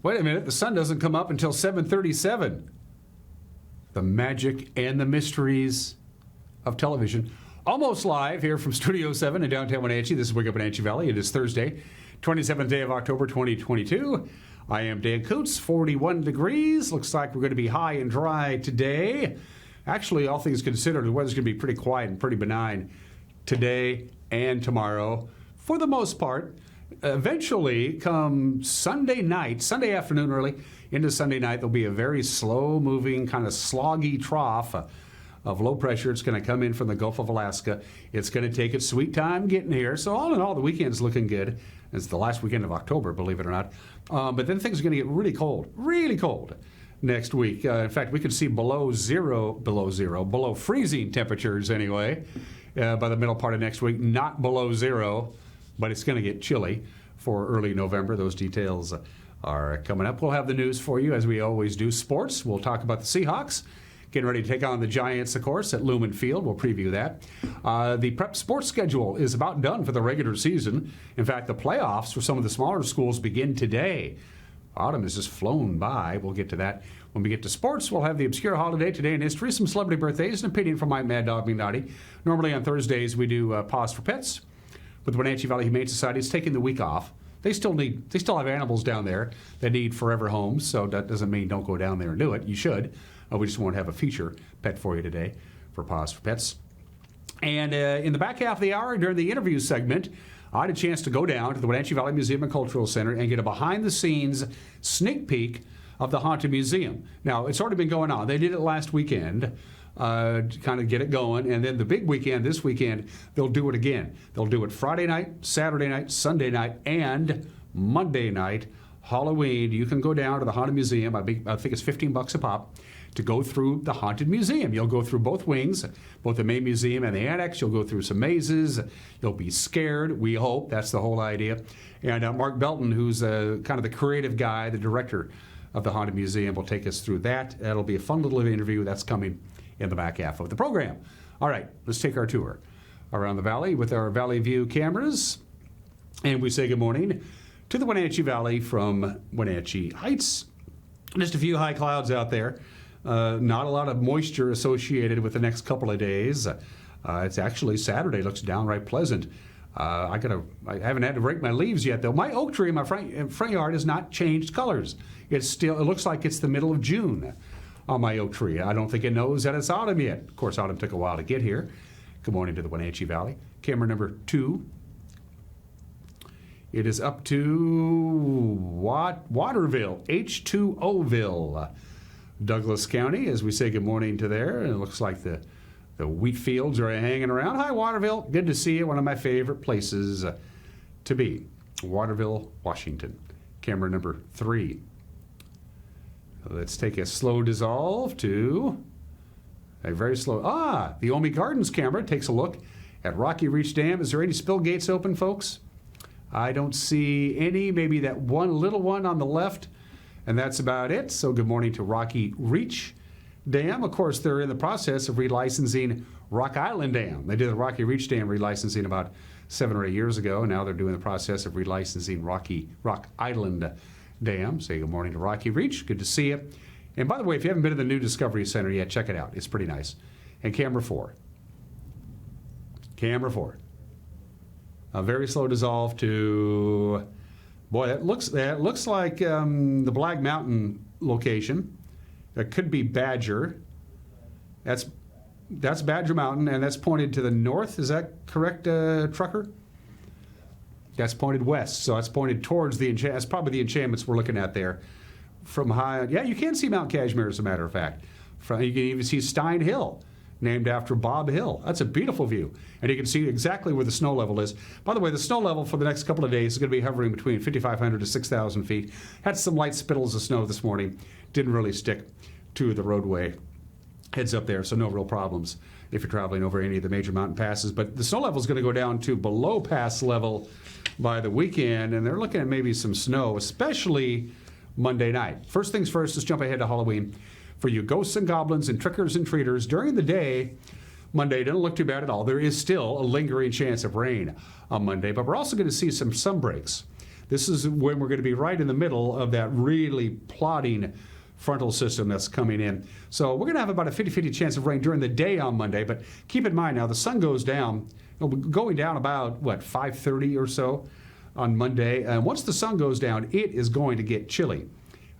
Wait a minute, the sun doesn't come up until 7:37. The magic and the mysteries of television. Almost live here from Studio 7 in downtown Wenatchee. This is Wake Up Wenatchee Valley. It is Thursday, 27th day of October, 2022. I am Dan Coots, 41 degrees. Looks like we're going to be high and dry today. Actually, all things considered, the weather's going to be pretty quiet and pretty benign today and tomorrow for the most part. Eventually, come Sunday night, Sunday afternoon early into Sunday night, there'll be a very slow-moving, kind of sloggy trough of low pressure. It's going to come in from the Gulf of Alaska. It's going to take its sweet time getting here. So all in all, the weekend's looking good. It's the last weekend of October, believe it or not. But then things are going to get really cold next week. In fact, we could see below freezing temperatures anyway by the middle part of next week. Not below zero, but it's going to get chilly for early November. Those details are coming up. We'll have the news for you as we always do. Sports, we'll talk about the Seahawks. Getting ready to take on the Giants, of course, at Lumen Field. We'll preview that. The prep sports schedule is about done for the regular season. In fact, the playoffs for some of the smaller schools begin today. Autumn has just flown by. We'll get to that. When we get to sports, we'll have the obscure holiday today in history, some celebrity birthdays, an opinion from my Mad Dog McNaughty. Normally on Thursdays, we do Pause for Pets. But the Wenatchee Valley Humane Society is taking the week off. They still have animals down there that need forever homes, so that doesn't mean don't go down there and do it. You should. We just won't have a feature pet for you today for Pause for Pets. And in the back half of the hour, during the interview segment, I had a chance to go down to the Wenatchee Valley Museum and Cultural Center and get a behind-the-scenes sneak peek of the Haunted Museum. Now, it's already been going on. They did it last weekend to kind of get it going. And then the big weekend, this weekend, they'll do it again. They'll do it Friday night, Saturday night, Sunday night, and Monday night, Halloween. You can go down to the Haunted Museum. I think it's $15 a pop to go through the Haunted Museum. You'll go through both wings, both the main museum and the annex. You'll go through some mazes. You'll be scared, we hope. That's the whole idea. And Mark Belton, who's kind of the creative guy, the director of the Haunted Museum, will take us through that. That'll be a fun little interview. That's coming in the back half of the program. All right, let's take our tour around the valley with our Valley View cameras. And we say good morning to the Wenatchee Valley from Wenatchee Heights. Just a few high clouds out there. Not a lot of moisture associated with the next couple of days. It's actually Saturday. Looks downright pleasant. I haven't had to rake my leaves yet, though. My oak tree in my front yard has not changed colors. It looks like it's the middle of June on my oak tree. I don't think it knows that it's autumn yet. Of course, autumn took a while to get here. Good morning to the Wenatchee Valley. Camera number 2. It is up to Waterville, H2Oville. Douglas County, as we say good morning to there. And it looks like the wheat fields are hanging around. Hi, Waterville. Good to see you. One of my favorite places to be. Waterville, Washington. Camera number 3. Let's take a slow dissolve to a very slow... the Omi Gardens camera takes a look at Rocky Reach Dam. Is there any spill gates open, folks? I don't see any. Maybe that one little one on the left. And that's about it. So good morning to Rocky Reach Dam. Of course, they're in the process of relicensing Rock Island Dam. They did the Rocky Reach Dam relicensing about 7 or 8 years ago. And now they're doing the process of relicensing Rock Island Dam. Say good morning to Rocky Reach. Good to see you. And by the way, if you haven't been to the new Discovery Center yet, check it out. It's pretty nice. And camera 4. Camera 4. A very slow dissolve to... Boy, that looks like the Black Mountain location. That could be Badger. That's Badger Mountain, and that's pointed to the north. Is that correct, Trucker? That's pointed west, so that's pointed towards the enchantments. That's probably the enchantments we're looking at there. From high, yeah, you can see Mount Cashmere, as a matter of fact. You can even see Stein Hill, named after Bob Hill. That's a beautiful view. And you can see exactly where the snow level is. By the way, the snow level for the next couple of days is going to be hovering between 5,500 to 6,000 feet. Had some light spittles of snow this morning. Didn't really stick to the roadway. Heads up there, so no real problems if you're traveling over any of the major mountain passes. But the snow level is going to go down to below pass level by the weekend, and they're looking at maybe some snow, especially Monday night. First things first, let's jump ahead to Halloween. For you ghosts and goblins and trickers and treaters, during the day, Monday doesn't look too bad at all. There is still a lingering chance of rain on Monday, but we're also going to see some sun breaks. This is when we're going to be right in the middle of that really plodding frontal system that's coming in. So we're going to have about a 50-50 chance of rain during the day on Monday, but keep in mind now the sun goes down, going down about, 5:30 or so on Monday. And once the sun goes down, it is going to get chilly.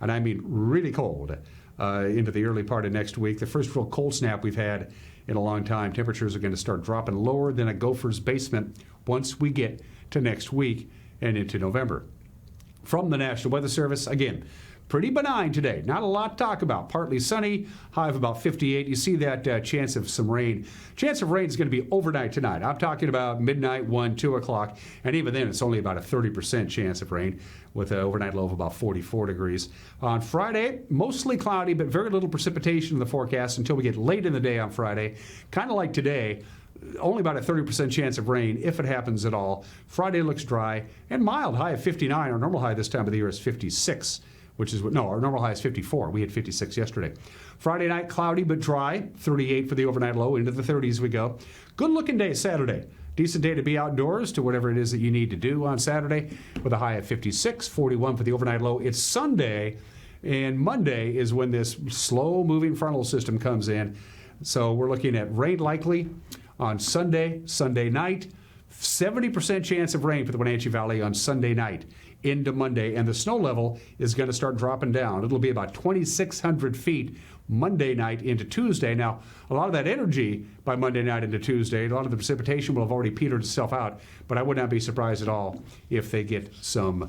And I mean really cold into the early part of next week. The first real cold snap we've had in a long time. Temperatures are going to start dropping lower than a gopher's basement once we get to next week and into November. From the National Weather Service, again, pretty benign today. Not a lot to talk about. Partly sunny, high of about 58. You see that chance of some rain. Chance of rain is going to be overnight tonight. I'm talking about midnight, 1, 2 o'clock. And even then, it's only about a 30% chance of rain with an overnight low of about 44 degrees. On Friday, mostly cloudy, but very little precipitation in the forecast until we get late in the day on Friday. Kind of like today. Only about a 30% chance of rain, if it happens at all. Friday looks dry and mild, high of 59. Our normal high this time of the year is 56, our normal high is 54. We had 56 yesterday. Friday night, cloudy but dry, 38 for the overnight low, into the 30s we go. Good looking day Saturday. Decent day to be outdoors to whatever it is that you need to do on Saturday with a high of 56, 41 for the overnight low. It's Sunday, and Monday is when this slow-moving frontal system comes in. So we're looking at rain likely on Sunday night, 70% chance of rain for the Wenatchee Valley on Sunday night into Monday, and the snow level is going to start dropping down. It'll be about 2,600 feet Monday night into Tuesday. Now, a lot of that energy by Monday night into Tuesday, a lot of the precipitation will have already petered itself out, but I would not be surprised at all if they get some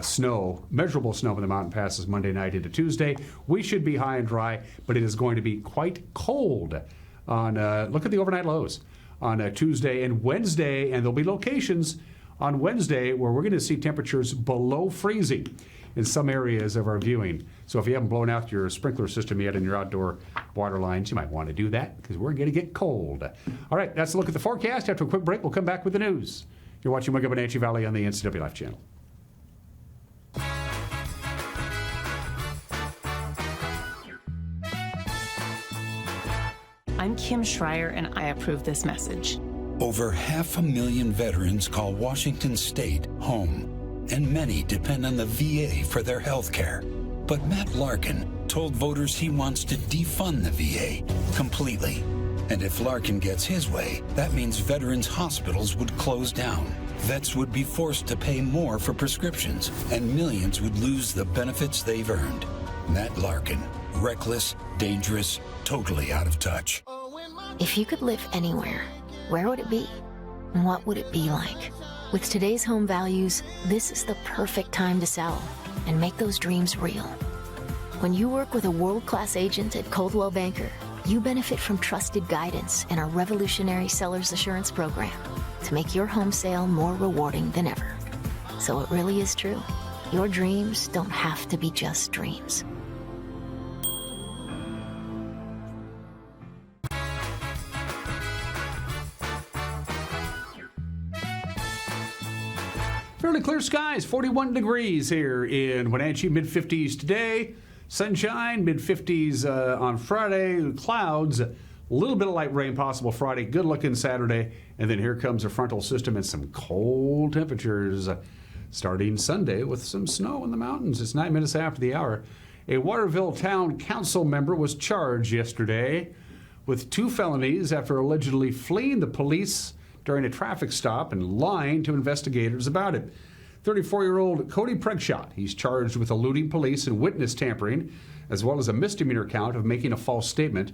snow, measurable snow in the mountain passes Monday night into Tuesday. We should be high and dry, but it is going to be quite cold on, look at the overnight lows on Tuesday and Wednesday, and there'll be locations on Wednesday where we're going to see temperatures below freezing in some areas of our viewing. So if you haven't blown out your sprinkler system yet in your outdoor water lines, you might want to do that because we're going to get cold. All right, that's a look at the forecast. After a quick break, we'll come back with the news. You're watching Wake Up Wenatchee Valley on the NCW Life channel. I'm Kim Schreier, and I approve this message. Over 500,000 veterans call Washington State home, and many depend on the VA for their health care. But Matt Larkin told voters he wants to defund the VA completely. And if Larkin gets his way, that means veterans' hospitals would close down. Vets would be forced to pay more for prescriptions, and millions would lose the benefits they've earned. Matt Larkin, reckless, dangerous, totally out of touch. If you could live anywhere, where would it be? And what would it be like? With today's home values, this is the perfect time to sell and make those dreams real. When you work with a world-class agent at Coldwell Banker, you benefit from trusted guidance and our revolutionary Seller's Assurance program to make your home sale more rewarding than ever. So it really is true. Your dreams don't have to be just dreams. Fairly clear skies, 41 degrees here in Wenatchee, mid-50s today. Sunshine, mid-50s on Friday. Clouds, a little bit of light rain possible Friday. Good looking Saturday. And then here comes a frontal system and some cold temperatures starting Sunday with some snow in the mountains. It's 9 minutes after the hour. A Waterville Town Council member was charged yesterday with 2 felonies after allegedly fleeing the police during a traffic stop and lying to investigators about it. 34-year-old Cody Pregshot, he's charged with eluding police and witness tampering, as well as a misdemeanor count of making a false statement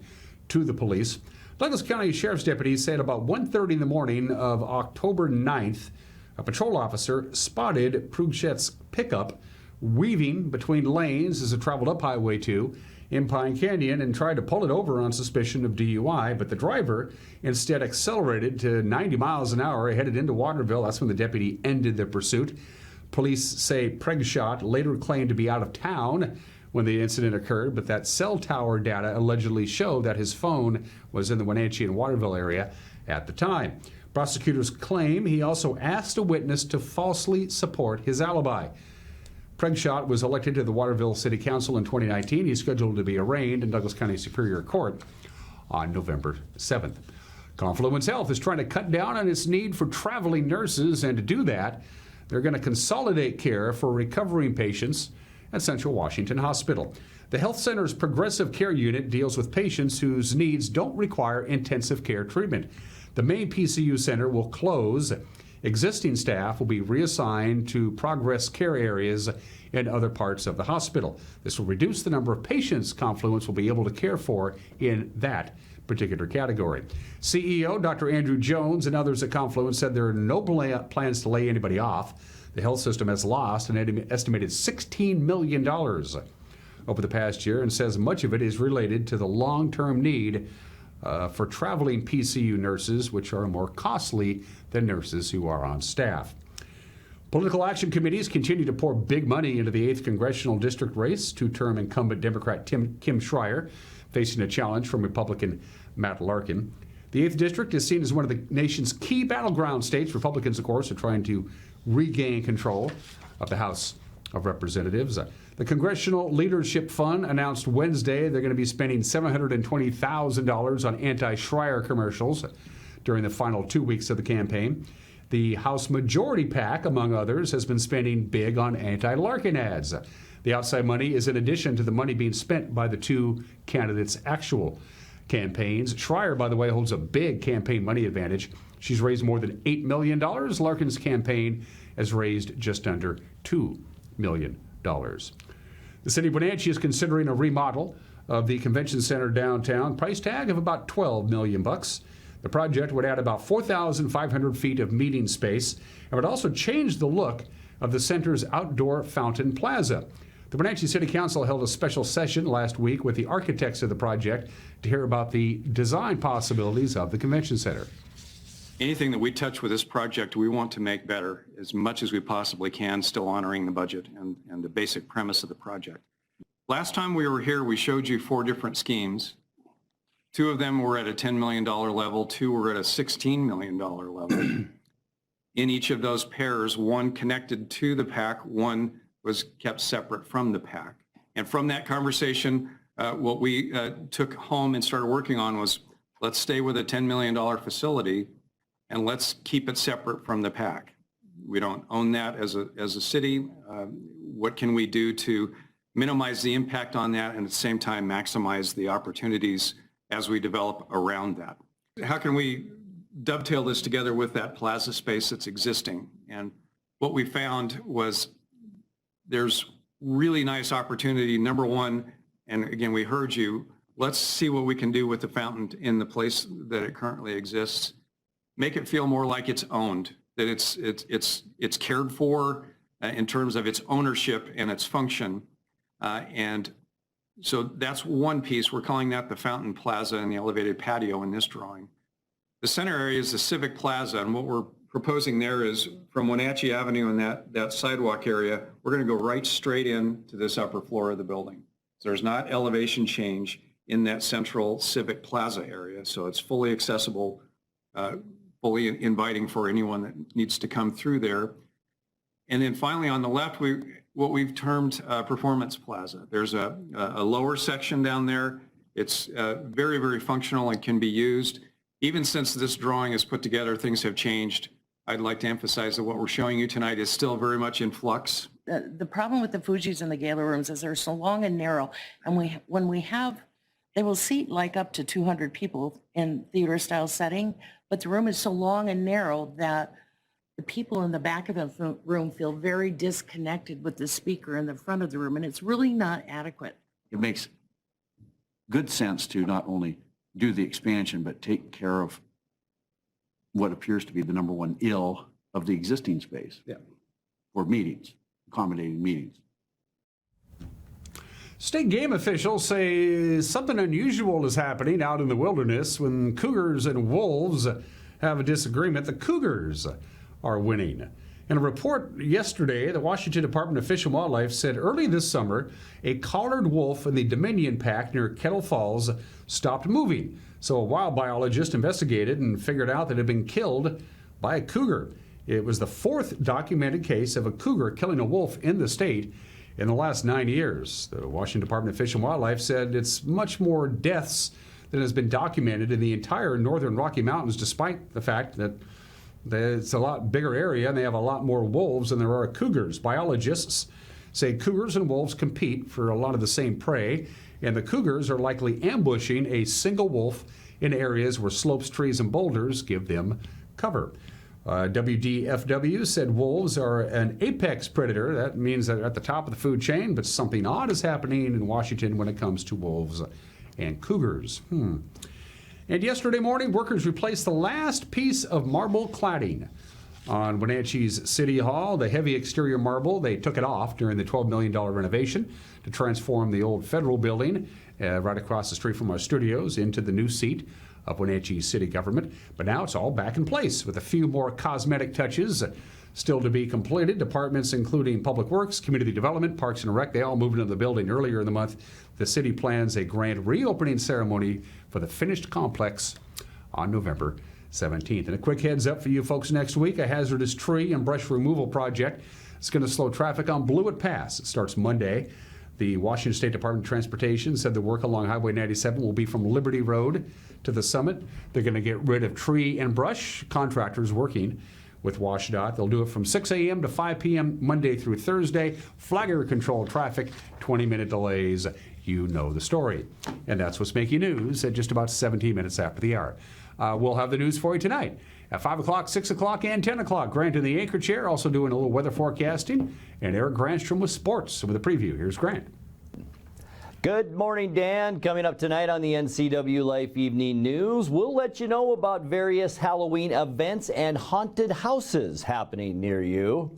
to the police. Douglas County Sheriff's deputies said about 1:30 in the morning of October 9th, a patrol officer spotted Pregshot's pickup weaving between lanes as it traveled up Highway 2 in Pine Canyon and tried to pull it over on suspicion of DUI, but the driver instead accelerated to 90 miles an hour, headed into Waterville. That's when the deputy ended the pursuit. Police say Pregshot later claimed to be out of town when the incident occurred, but that cell tower data allegedly showed that his phone was in the Wenatchee and Waterville area at the time. Prosecutors claim he also asked a witness to falsely support his alibi. Pregshot was elected to the Waterville City Council in 2019. He's scheduled to be arraigned in Douglas County Superior Court on November 7th. Confluence Health is trying to cut down on its need for traveling nurses, and to do that, They're going to consolidate care for recovering patients at Central Washington Hospital. The health center's progressive care unit deals with patients whose needs don't require intensive care treatment. The main PCU center will close. Existing staff will be reassigned to progress care areas in other parts of the hospital. This will reduce the number of patients Confluence will be able to care for in that particular category. CEO Dr. Andrew Jones and others at Confluence said there are no plans to lay anybody off. The health system has lost an estimated $16 million over the past year and says much of it is related to the long-term need for traveling PCU nurses, which are more costly than nurses who are on staff. Political action committees continue to pour big money into the 8th Congressional District race. Two-term incumbent Democrat Kim Schreier facing a challenge from Republican Matt Larkin. The 8th District is seen as one of the nation's key battleground states. Republicans, of course, are trying to regain control of the House of Representatives. The Congressional Leadership Fund announced Wednesday they're going to be spending $720,000 on anti-Schreier commercials during the final 2 weeks of the campaign. The House Majority PAC, among others, has been spending big on anti-Larkin ads. The outside money is in addition to the money being spent by the two candidates' actual campaigns. Schreier, by the way, holds a big campaign money advantage. She's raised more than $8 million. Larkin's campaign has raised just under $2 million. The city of Wenatchee is considering a remodel of the convention center downtown. Price tag of about $12 million. The project would add about 4,500 feet of meeting space and would also change the look of the center's outdoor fountain plaza. The Wenatchee City Council held a special session last week with the architects of the project to hear about the design possibilities of the convention center. Anything that we touch with this project, we want to make better as much as we possibly can, still honoring the budget and the basic premise of the project. Last time we were here, we showed you 4 different schemes. 2 of them were at a $10 million level, 2 were at a $16 million level. In each of those pairs, one connected to the PAC, one was kept separate from the PAC. And from that conversation, what we took home and started working on was, let's stay with a $10 million facility and let's keep it separate from the PAC. We don't own that as a city. What can we do to minimize the impact on that and at the same time maximize the opportunities as we develop around that? How can we dovetail this together with that plaza space that's existing? And what we found was there's really nice opportunity. Number one, and again, we heard you, let's see what we can do with the fountain in the place that it currently exists. Make it feel more like it's owned, that it's cared for in terms of its ownership and its function. And so that's one piece. We're calling that the fountain plaza and the elevated patio in this drawing. The center area is the civic plaza, and what we're proposing there is from Wenatchee Avenue and that sidewalk area, we're going to go right straight in to this upper floor of the building. So there's not elevation change in that central civic plaza area, so it's fully accessible, fully inviting for anyone that needs to come through there. And then finally on the left, what we've termed Performance Plaza. There's a lower section down there. It's very, very functional and can be used. Even since this drawing is put together, things have changed. I'd like to emphasize that what we're showing you tonight is still very much in flux. The problem with the Fujis and the gala rooms is they're so long and narrow, and they will seat like up to 200 people in theater style setting, but the room is so long and narrow that the people in the back of the room feel very disconnected with the speaker in the front of the room, and it's really not adequate. It makes good sense to not only do the expansion, but take care of what appears to be the number one ill of the existing space for meetings, accommodating meetings. State game officials say something unusual is happening out in the wilderness when cougars and wolves have a disagreement. The cougars are winning. In a report yesterday, the Washington Department of Fish and Wildlife said early this summer, a collared wolf in the Dominion Pack near Kettle Falls stopped moving. So a wild biologist investigated and figured out that it had been killed by a cougar. It was the 4th documented case of a cougar killing a wolf in the state in the last 9 years. The Washington Department of Fish and Wildlife said it's much more deaths than has been documented in the entire northern Rocky Mountains, despite the fact that It's a lot bigger area, and they have a lot more wolves than there are cougars. Biologists say cougars and wolves compete for a lot of the same prey, and the cougars are likely ambushing a single wolf in areas where slopes, trees, and boulders give them cover. WDFW said wolves are an apex predator. That means they're at the top of the food chain, but something odd is happening in Washington when it comes to wolves and cougars. And yesterday morning, workers replaced the last piece of marble cladding on Wenatchee's City Hall. The heavy exterior marble, they took it off during the $12 million renovation to transform the old federal building right across the street from our studios into the new seat of Wenatchee city government. But now it's all back in place with a few more cosmetic touches still to be completed. Departments including Public Works, Community Development, Parks and Rec, they all moved into the building earlier in the month. The city plans a grand reopening ceremony for the finished complex on November 17th. And a quick heads up for you folks next week, a hazardous tree and brush removal project is going to slow traffic on Blewett Pass. It starts Monday. The Washington State Department of Transportation said the work along Highway 97 will be from Liberty Road to the summit. They're going to get rid of tree and brush. Contractors working with WashDOT. They'll do it from 6 a.m. to 5 p.m. Monday through Thursday. Flagger controlled traffic, 20-minute delays. You know the story. And that's what's making news at just about 17 minutes after the hour. We'll have the news for you tonight at 5 o'clock, 6 o'clock, and 10 o'clock. Grant in the anchor chair, also doing a little weather forecasting. And Eric Granstrom with sports. So with a preview, here's Grant. Good morning, Dan. Coming up tonight on the NCW Life Evening News, we'll let you know about various Halloween events and haunted houses happening near you.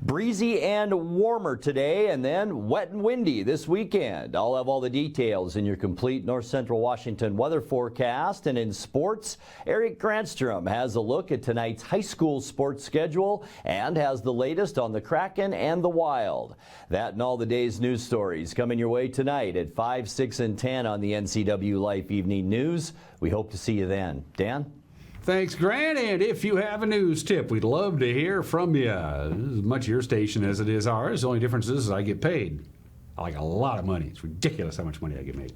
Breezy and warmer today, and then wet and windy this weekend. I'll have all the details in your complete North Central Washington weather forecast. And in sports, Eric Granstrom has a look at tonight's high school sports schedule and has the latest on the Kraken and the Wild. That and all the day's news stories coming your way tonight at 5, 6, and 10 on the NCW Life Evening News. We hope to see you then. Dan? Thanks, Grant. And if you have a news tip, we'd love to hear from you. This is as much your station as it is ours. The only difference is I get paid. Like a lot of money. It's ridiculous how much money I get made.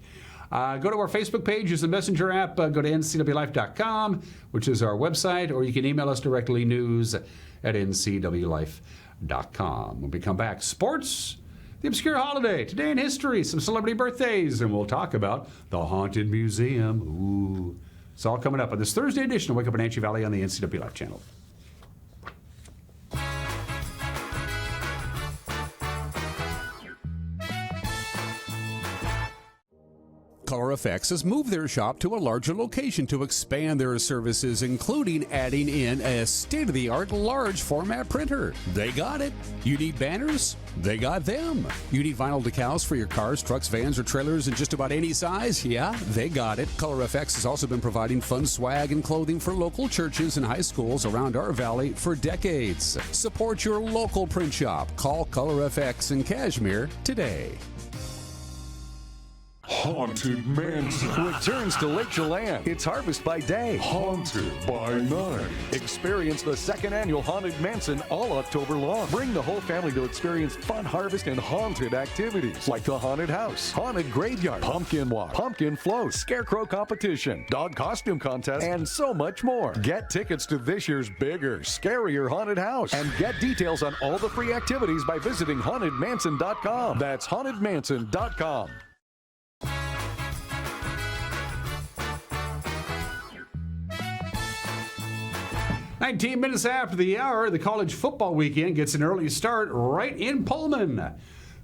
Go to our Facebook page, use the Messenger app, go to ncwlife.com, which is our website, or you can email us directly, news@ncwlife.com. When we come back, sports, the obscure holiday, today in history, some celebrity birthdays, and we'll talk about the Haunted Museum. Ooh. It's all coming up on this Thursday edition of Wake Up in Wenatchee Valley on the NCW Life channel. ColorFX has moved their shop to a larger location to expand their services, including adding in a state-of-the-art large format printer. They got it. You need banners? They got them. You need vinyl decals for your cars, trucks, vans, or trailers in just about any size? Yeah, they got it. ColorFX has also been providing fun swag and clothing for local churches and high schools around our valley for decades. Support your local print shop. Call ColorFX in Cashmere today. Haunted Mansion returns to Lake Chelan. It's Harvest by Day. Haunted by Night. Experience the second annual Haunted Mansion all October long. Bring the whole family to experience fun harvest and haunted activities like the haunted house, haunted graveyard, pumpkin walk, pumpkin float, scarecrow competition, dog costume contest, and so much more. Get tickets to this year's bigger, scarier haunted house and get details on all the free activities by visiting hauntedmansion.com. That's hauntedmansion.com. 19 minutes after the hour, the college football weekend gets an early start right in Pullman.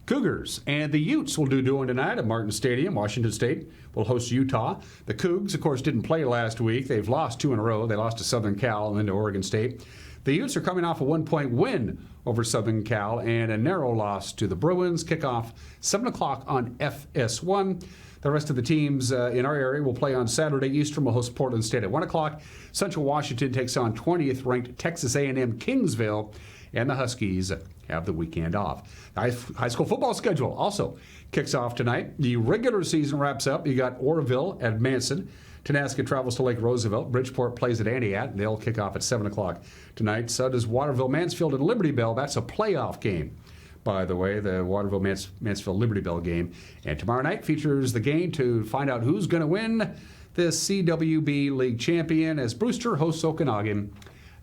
Cougars and the Utes will doing tonight at Martin Stadium. Washington State will host Utah. The Cougs, of course, didn't play last week. They've lost 2 in a row. They lost to Southern Cal and then to Oregon State. The Utes are coming off a 1-point win over Southern Cal and a narrow loss to the Bruins. Kickoff 7 o'clock on FS1. The rest of the teams in our area will play on Saturday. Eastern will host Portland State at 1 o'clock. Central Washington takes on 20th-ranked Texas A&M Kingsville, and the Huskies have the weekend off. The high school football schedule also kicks off tonight. The regular season wraps up. You got Orville at Manson. Tenaska travels to Lake Roosevelt. Bridgeport plays at Antioch. They'll kick off at 7 o'clock tonight. So does Waterville, Mansfield, and Liberty Bell. That's a playoff game, by the way, the Waterville Mansfield Liberty Bell game. And tomorrow night features the game to find out who's going to win the CWB League champion as Brewster hosts Okanagan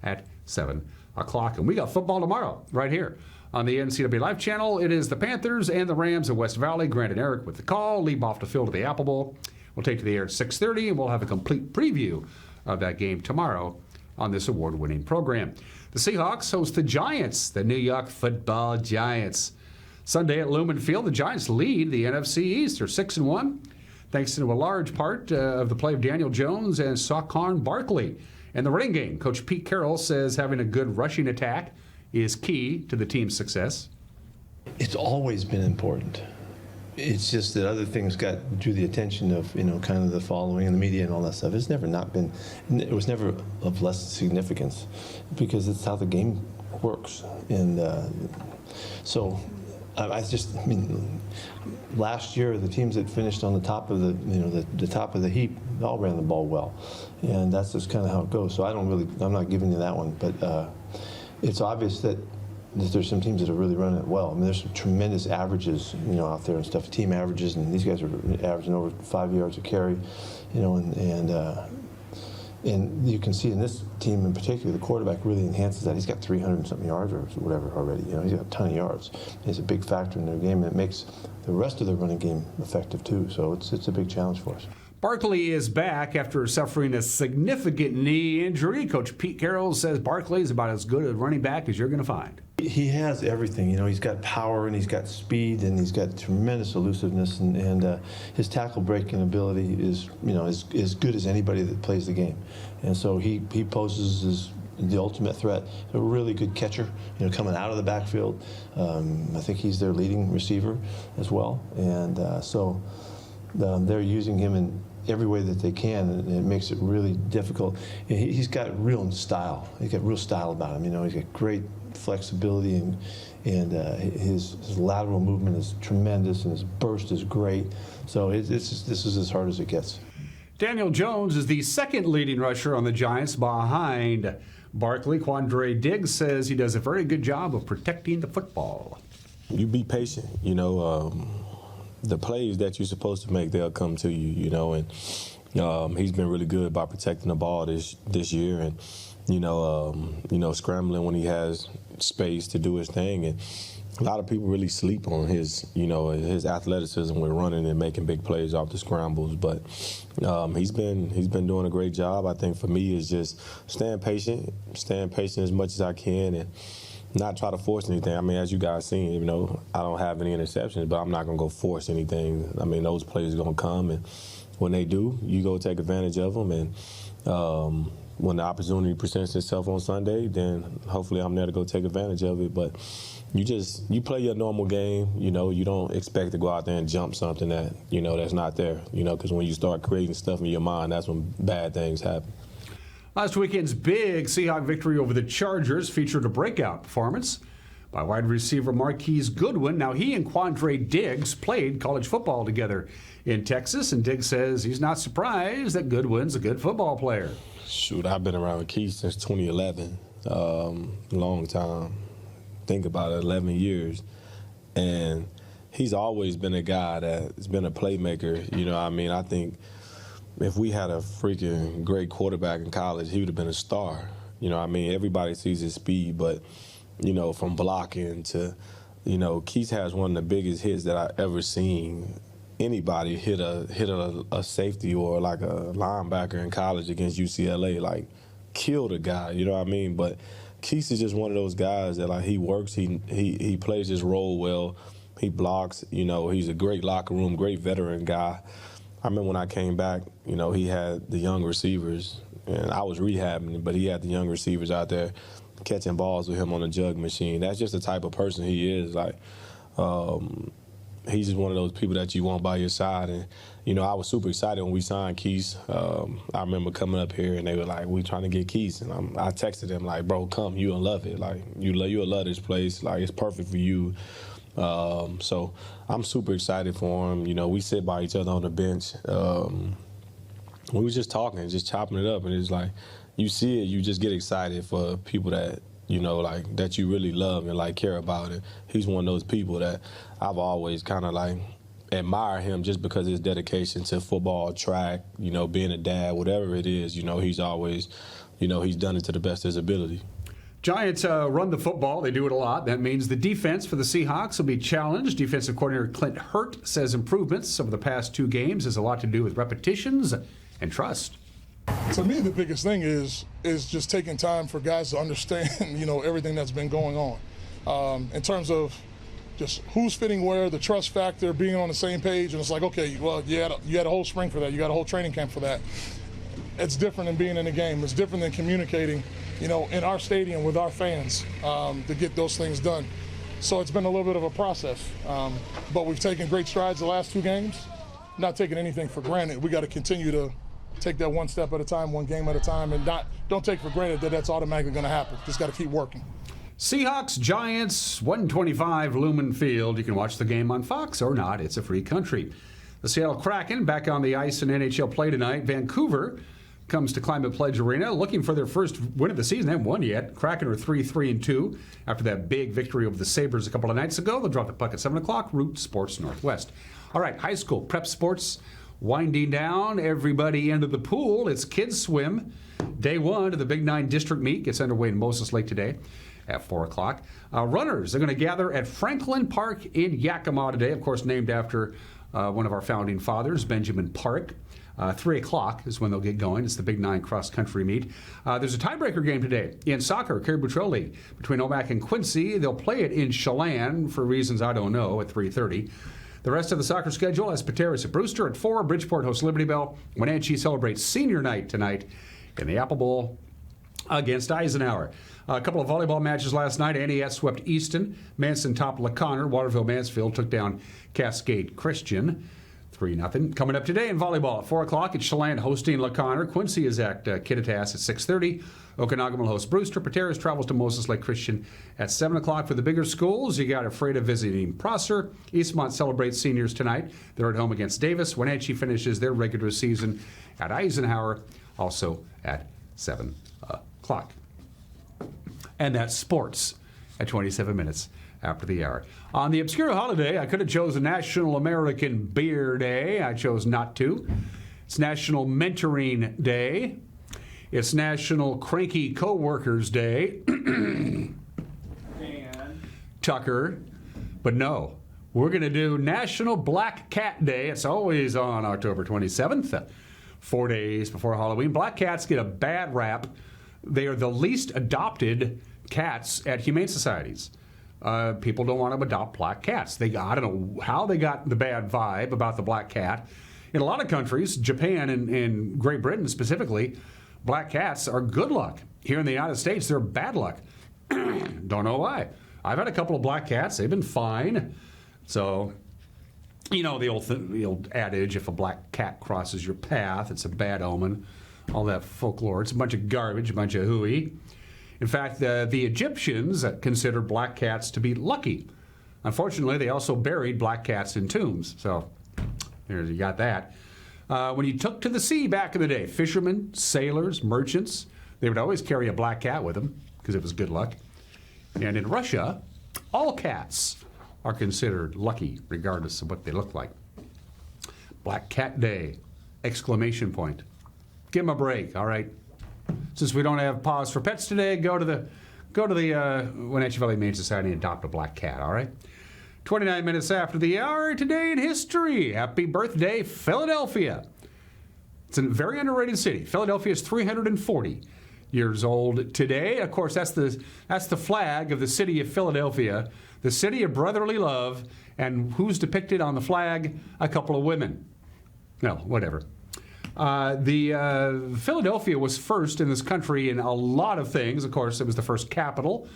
at 7 o'clock. And we got football tomorrow right here on the NCAA Live channel. It is the Panthers and the Rams of West Valley. Grant and Eric with the call. Leave off the field of the Apple Bowl. We'll take to the air at 6:30, and we'll have a complete preview of that game tomorrow on this award-winning program. The Seahawks host the Giants, the New York Football Giants. Sunday at Lumen Field, the Giants lead the NFC East. They're 6-1, thanks to a large part of the play of Daniel Jones and Saquon Barkley. And the running game, Coach Pete Carroll says having a good rushing attack is key to the team's success. It's always been important. It's just that other things drew the attention of, kind of the following and the media and all that stuff. It was never of less significance because it's how the game works. And last year the teams that finished on the top of the top of the heap all ran the ball well, and that's just kind of how it goes. So I'm not giving you that one, but it's obvious that there's some teams that are really running it well. I mean, there's some tremendous averages, out there and stuff, team averages, and these guys are averaging over 5 yards a carry, and you can see in this team in particular, the quarterback really enhances that. He's got 300 and something yards or whatever already. He's got a ton of yards. He's a big factor in their game, and it makes the rest of their running game effective too. So it's a big challenge for us. Barkley is back after suffering a significant knee injury. Coach Pete Carroll says Barkley is about as good a running back as you're going to find. He has everything. He's got power and he's got speed and he's got tremendous elusiveness and his tackle breaking ability is as good as anybody that plays the game. And so he poses as the ultimate threat. A really good catcher, coming out of the backfield. I think he's their leading receiver as well. And so they're using him in every way that they can, and it makes it really difficult. He's got real style. He's got real style about him. He's got great flexibility, and his lateral movement is tremendous, and his burst is great. So this is as hard as it gets. Daniel Jones is the second leading rusher on the Giants behind Barkley. Quandre Diggs says he does a very good job of protecting the football. You be patient, the plays that you're supposed to make, they'll come to you, and he's been really good by protecting the ball this year, and scrambling when he has space to do his thing. And a lot of people really sleep on his athleticism with running and making big plays off the scrambles. But he's been doing a great job. I think for me is just staying patient as much as I can, and not try to force anything. I mean, as you guys seen, I don't have any interceptions, but I'm not going to go force anything. I mean, those plays are going to come, and when they do, you go take advantage of them. And when the opportunity presents itself on Sunday, then hopefully I'm there to go take advantage of it. But you play your normal game. You don't expect to go out there and jump something that, that's not there. Because when you start creating stuff in your mind, that's when bad things happen. Last weekend's big Seahawk victory over the Chargers featured a breakout performance by wide receiver Marquise Goodwin. Now, he and Quandre Diggs played college football together in Texas, and Diggs says he's not surprised that Goodwin's a good football player. Shoot, I've been around Keith since 2011, long time. Think about it, 11 years. And he's always been a guy that's been a playmaker. I think if we had a freaking great quarterback in college, he would have been a star. Everybody sees his speed, but, from blocking to, Keith has one of the biggest hits that I ever seen anybody hit a safety or like a linebacker in college against UCLA, like killed a guy, But Keith is just one of those guys that he works, he plays his role well, he blocks, he's a great locker room, great veteran guy. I remember when I came back, he had the young receivers, and I was rehabbing, but he had the young receivers out there catching balls with him on the jug machine. That's just the type of person he is. He's just one of those people that you want by your side. And, I was super excited when we signed Keith. I remember coming up here, and they were like, we trying to get Keith. And I texted him, like, bro, come, you'll love it. You'll love this place. It's perfect for you. So I'm super excited for him. We sit by each other on the bench. We was just talking, just chopping it up, and it's like, you see it, you just get excited for people that, that you really love and care about it. He's one of those people that I've always kind of admire him just because of his dedication to football, track, being a dad, whatever it is, he's always, he's done it to the best of his ability. Giants run the football. They do it a lot. That means the defense for the Seahawks will be challenged. Defensive coordinator Clint Hurt says improvements over the past 2 games has a lot to do with repetitions and trust. To me, the biggest thing is just taking time for guys to understand, everything that's been going on. In terms of just who's fitting where, the trust factor, being on the same page, and it's like, okay, well, you had a whole spring for that. You got a whole training camp for that. It's different than being in the game. It's different than communicating, in our stadium with our fans to get those things done. So it's been a little bit of a process, but we've taken great strides the last 2 games, not taking anything for granted. We got to continue to take that one step at a time, one game at a time, and don't take for granted that that's automatically going to happen. Just got to keep working. Seahawks, Giants, 125 Lumen Field. You can watch the game on Fox or not. It's a free country. The Seattle Kraken back on the ice in NHL play tonight. Vancouver comes to Climate Pledge Arena looking for their first win of the season. They haven't won yet. Kraken are 3-3-2 after that big victory over the Sabres a couple of nights ago. They'll drop the puck at 7 o'clock. Root Sports Northwest. All right, high school prep sports winding down. Everybody into the pool. It's kids swim. Day 1 of the Big 9 district meet gets underway in Moses Lake today at 4 o'clock. Runners are going to gather at Franklin Park in Yakima today, of course named after one of our founding fathers, Benjamin Park. 3 o'clock is when they'll get going. It's the Big 9 cross-country meet. There's a tiebreaker game today in soccer, Caribou Trail League, between Omak and Quincy. They'll play it in Chelan for reasons I don't know at 3:30. The rest of the soccer schedule has Pateros at Brewster at 4. Bridgeport hosts Liberty Bell. Wenatchee celebrates senior night tonight in the Apple Bowl against Eisenhower. A couple of volleyball matches last night. Antioch swept Easton. Manson topped LaConner. Waterville Mansfield took down Cascade Christian 3-0. Coming up today in volleyball at 4 o'clock, it's Chelan hosting LaConner. Quincy is at Kittitas at 6:30. Okanagan will host Brewster. Pateros travels to Moses Lake Christian at 7 o'clock. For the bigger schools, you got Ephrata visiting Prosser. Eastmont celebrates seniors tonight. They're at home against Davis. Wenatchee finishes their regular season at Eisenhower, also at 7 o'clock. And that's sports at 27 minutes after the hour. On the obscure holiday, I could have chosen National American Beer Day. I chose not to. It's National Mentoring Day. It's National Cranky Coworkers Day. Tucker. But no, we're going to do National Black Cat Day. It's always on October 27th, 4 days before Halloween. Black cats get a bad rap. They are the least adopted cats at humane societies. People don't want to adopt black cats. I don't know how they got the bad vibe about the black cat. In a lot of countries, Japan and Great Britain specifically, black cats are good luck. Here in the United States, they're bad luck. Don't know why. I've had a couple of black cats. They've been fine. So, the old adage, if a black cat crosses your path, it's a bad omen. All that folklore. It's a bunch of garbage, a bunch of hooey. In fact, the Egyptians considered black cats to be lucky. Unfortunately, they also buried black cats in tombs. So, there you got that. When you took to the sea back in the day, fishermen, sailors, merchants, they would always carry a black cat with them because it was good luck. And in Russia, all cats are considered lucky regardless of what they look like. Black Cat Day! Exclamation point. Give them a break, all right? Since we don't have Paws for Pets today, go to the Wenatchee Valley Humane Society and adopt a black cat, all right? 29 minutes after the hour, today in history. Happy birthday, Philadelphia. It's a very underrated city. Philadelphia is 340 years old today. Of course, that's the flag of the city of Philadelphia, the city of brotherly love. And who's depicted on the flag? A couple of women. No, whatever. Philadelphia was first in this country in a lot of things. Of course, it was the first capital.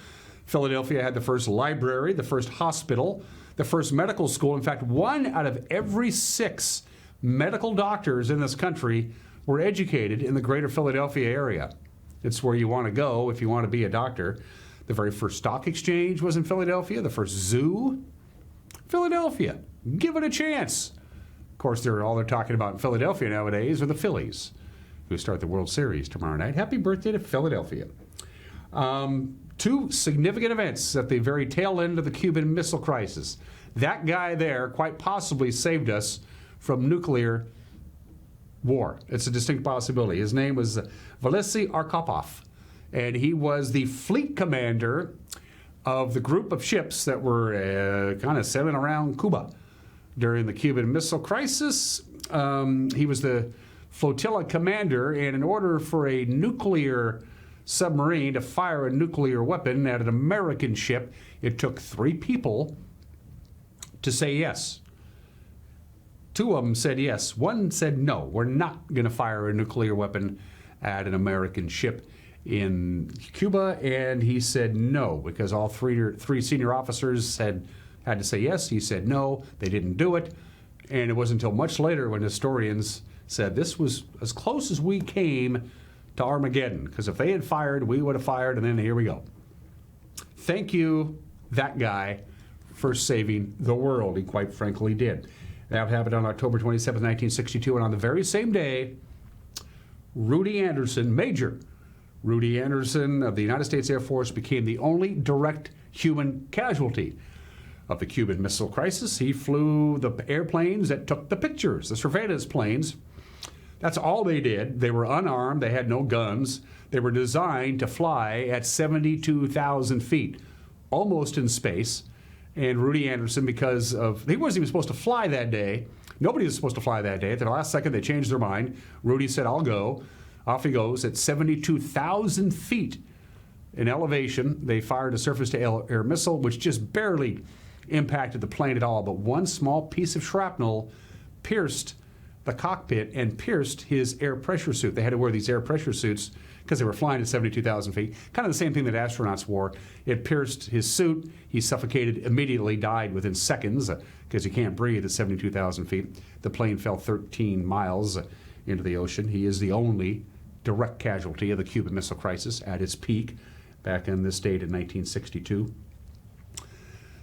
Philadelphia had the first library, the first hospital, the first medical school. In fact, 1 out of every 6 medical doctors in this country were educated in the greater Philadelphia area. It's where you want to go if you want to be a doctor. The very first stock exchange was in Philadelphia. The first zoo, Philadelphia. Give it a chance. Of course, all they're talking about in Philadelphia nowadays are the Phillies, who start the World Series tomorrow night. Happy birthday to Philadelphia. 2 significant events at the very tail end of the Cuban Missile Crisis. That guy there quite possibly saved us from nuclear war. It's a distinct possibility. His name was Valery Arkhipov. and he was the fleet commander of the group of ships that were kind of sailing around Cuba during the Cuban Missile Crisis. He was the flotilla commander, and in order for a nuclear submarine to fire a nuclear weapon at an American ship, it took 3 people to say yes. 2 of them said yes. 1 said no, we're not going to fire a nuclear weapon at an American ship in Cuba, and he said no because all three senior officers had to say yes. He said no, they didn't do it, and it wasn't until much later when historians said this was as close as we came to Armageddon, because if they had fired, we would have fired, and then here we go. Thank you, that guy, for saving the world. He quite frankly did. That happened on October 27, 1962, and on the very same day, Rudy Anderson, Major Rudy Anderson of the United States Air Force, became the only direct human casualty of the Cuban Missile Crisis. He flew the airplanes that took the pictures, the surveillance planes. That's all they did. They were unarmed. They had no guns. They were designed to fly at 72,000 feet, almost in space. And Rudy Anderson, because he wasn't even supposed to fly that day. Nobody was supposed to fly that day. At the last second, they changed their mind. Rudy said, I'll go. Off he goes at 72,000 feet in elevation. They fired a surface-to-air missile, which just barely impacted the plane at all. But one small piece of shrapnel pierced the cockpit and pierced his air pressure suit. They had to wear these air pressure suits because they were flying at 72,000 feet. Kind of the same thing that astronauts wore. It pierced his suit. He suffocated immediately, died within seconds because he can't breathe at 72,000 feet. The plane fell 13 miles into the ocean. He is the only direct casualty of the Cuban Missile Crisis at its peak back in this date in 1962.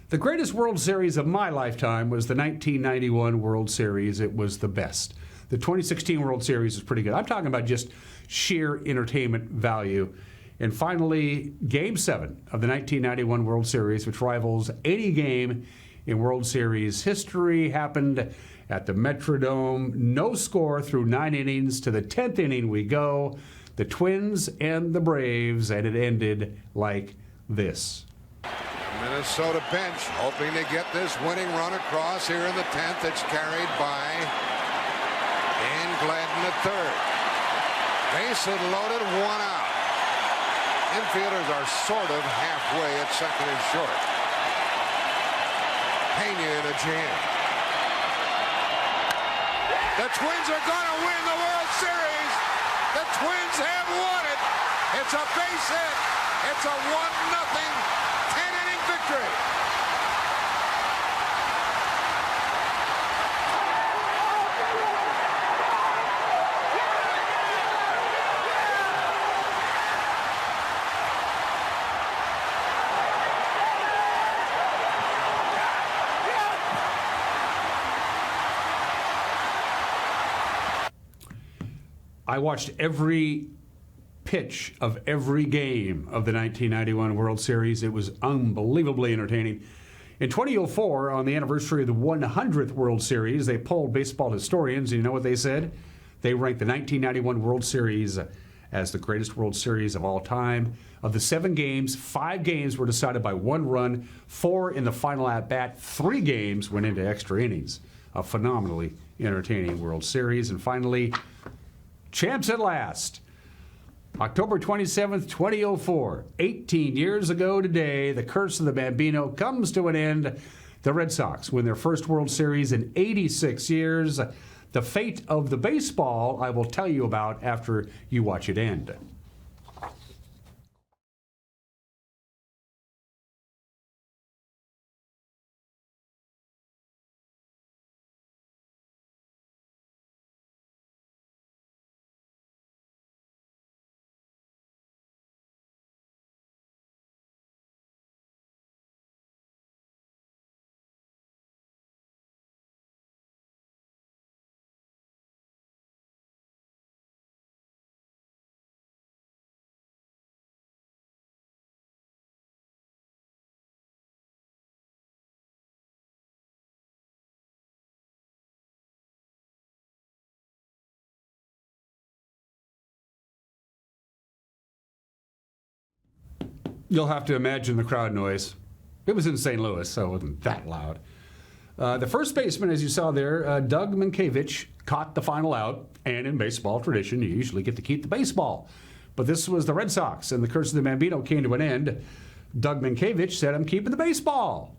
The greatest World Series of my lifetime was the 1991 World Series. It was the best. The 2016 World Series is pretty good. I'm talking about just sheer entertainment value. And finally, Game 7 of the 1991 World Series, which rivals any game in World Series history, happened at the Metrodome. No score through 9 innings. To the 10th inning we go. The Twins and the Braves, and it ended like this. Minnesota bench hoping to get this winning run across here in the 10th. It's carried by Dan Gladden at third. Bases loaded, 1 out. Infielders are sort of halfway at second and short. Pena in a jam. The Twins are going to win the World Series. The Twins have won it. It's a base hit. It's a 1-0 10-inning victory. I watched every pitch of every game of the 1991 World Series. It was unbelievably entertaining. In 2004, on the anniversary of the 100th World Series, they polled baseball historians, and you know what they said? They ranked the 1991 World Series as the greatest World Series of all time. Of the 7 games, 5 games were decided by 1 run, 4 in the final at-bat, 3 games went into extra innings. A phenomenally entertaining World Series. And finally, champs at last. October 27th, 2004, 18 years ago today, the curse of the Bambino comes to an end. The Red Sox win their first World Series in 86 years. The fate of the baseball I will tell you about after you watch it end. You'll have to imagine the crowd noise. It was in St. Louis, so it wasn't that loud. The first baseman, as you saw there, Doug Mankiewicz, caught the final out. And in baseball tradition, you usually get to keep the baseball. But this was the Red Sox, and the curse of the Bambino came to an end. Doug Mankiewicz said, I'm keeping the baseball.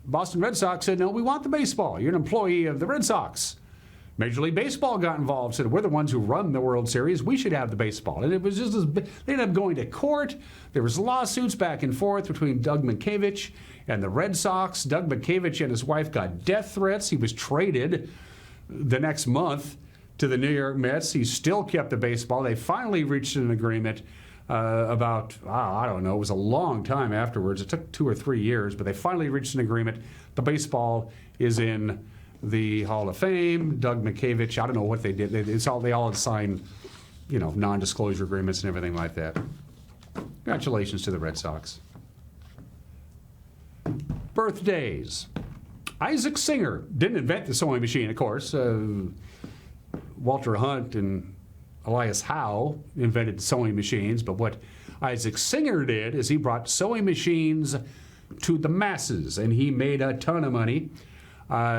Boston Red Sox said, no, we want the baseball. You're an employee of the Red Sox. Major League Baseball got involved, said, we're the ones who run the World Series. We should have the baseball. And it was just, they ended up going to court. There was lawsuits back and forth between Doug Mankiewicz and the Red Sox. Doug Mankiewicz and his wife got death threats. He was traded the next month to the New York Mets. He still kept the baseball. They finally reached an agreement about, I don't know, it was a long time afterwards. It took 2 or 3 years, but they finally reached an agreement. The baseball is in the Hall of Fame. Doug Mankiewicz, I don't know what they did. They all had signed, non-disclosure agreements and everything like that. Congratulations to the Red Sox. Birthdays. Isaac Singer didn't invent the sewing machine, of course. Walter Hunt and Elias Howe invented sewing machines, but what Isaac Singer did is he brought sewing machines to the masses, and he made a ton of money.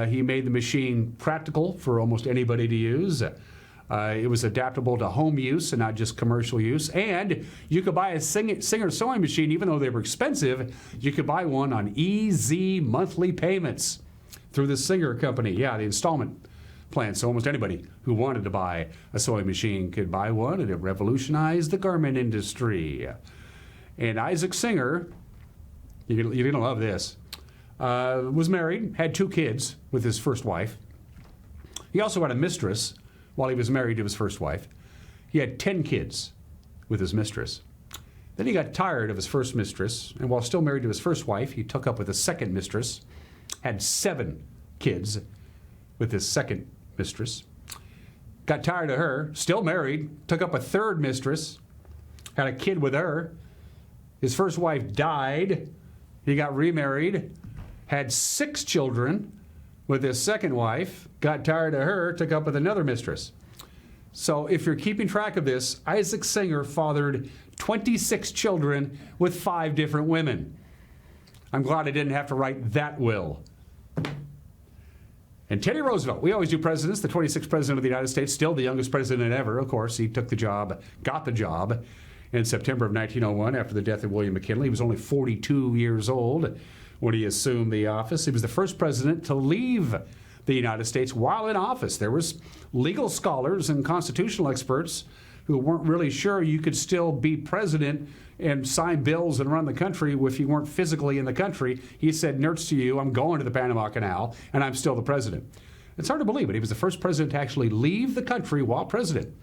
He made the machine practical for almost anybody to use. It was adaptable to home use and not just commercial use. And you could buy a Singer sewing machine, even though they were expensive, you could buy one on easy monthly payments through the Singer company. Yeah, the installment plan. So almost anybody who wanted to buy a sewing machine could buy one, and it revolutionized the garment industry. And Isaac Singer, you're going to love this, was married, had 2 kids with his first wife. He also had a mistress while he was married to his first wife. He had 10 kids with his mistress. Then he got tired of his first mistress, and while still married to his first wife, he took up with a second mistress, had 7 kids with his second mistress. Got tired of her, still married, took up a third mistress, had a kid with her. His first wife died. He got remarried, had 6 children with his second wife, got tired of her, took up with another mistress. So if you're keeping track of this, Isaac Singer fathered 26 children with 5 different women. I'm glad I didn't have to write that will. And Teddy Roosevelt, we always do presidents, the 26th president of the United States, still the youngest president ever. Of course, he took the job, got the job in September of 1901 after the death of William McKinley. He was only 42 years old when he assumed the office. He was the first president to leave the United States while in office. There was legal scholars and constitutional experts who weren't really sure you could still be president and sign bills and run the country if you weren't physically in the country. He said, "Nerds to you, I'm going to the Panama Canal, and I'm still the president." It's hard to believe, but he was the first president to actually leave the country while president.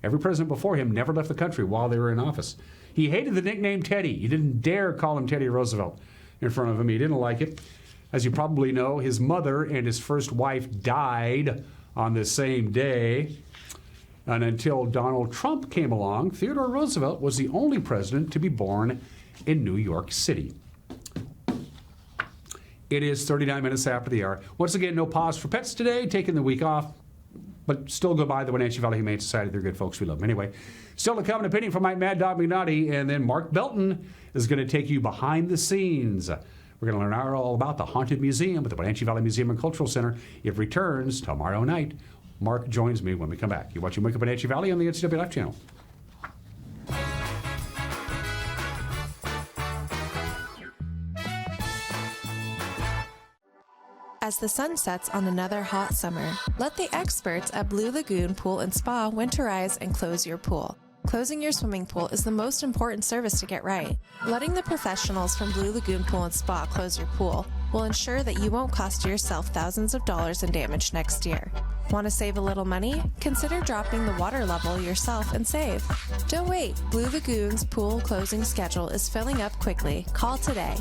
Every president before him never left the country while they were in office. He hated the nickname Teddy. You didn't dare call him Teddy Roosevelt in front of him. He didn't like it. As you probably know, his mother and his first wife died on the same day. And until Donald Trump came along, Theodore Roosevelt was the only president to be born in New York City. It is 39 minutes after the hour. Once again, no pause for pets today, taking the week off, but still go by the Wenatchee Valley Humane Society. They're good folks. We love them. Anyway, still to come, an opinion from Mike Mad Dog McNaughty, and then Mark Belton is going to take you behind the scenes. We're going to learn all about the Haunted Museum at the Wenatchee Valley Museum and Cultural Center. It returns tomorrow night. Mark joins me when we come back. You're watching Wake Up Wenatchee Valley on the NCW Life channel. As the sun sets on another hot summer, let the experts at Blue Lagoon Pool and Spa winterize and close your pool. Closing your swimming pool is the most important service to get right. Letting the professionals from Blue Lagoon Pool and Spa close your pool will ensure that you won't cost yourself thousands of dollars in damage next year. Want to save a little money? Consider dropping the water level yourself and save. Don't wait. Blue Lagoon's pool closing schedule is filling up quickly. Call today.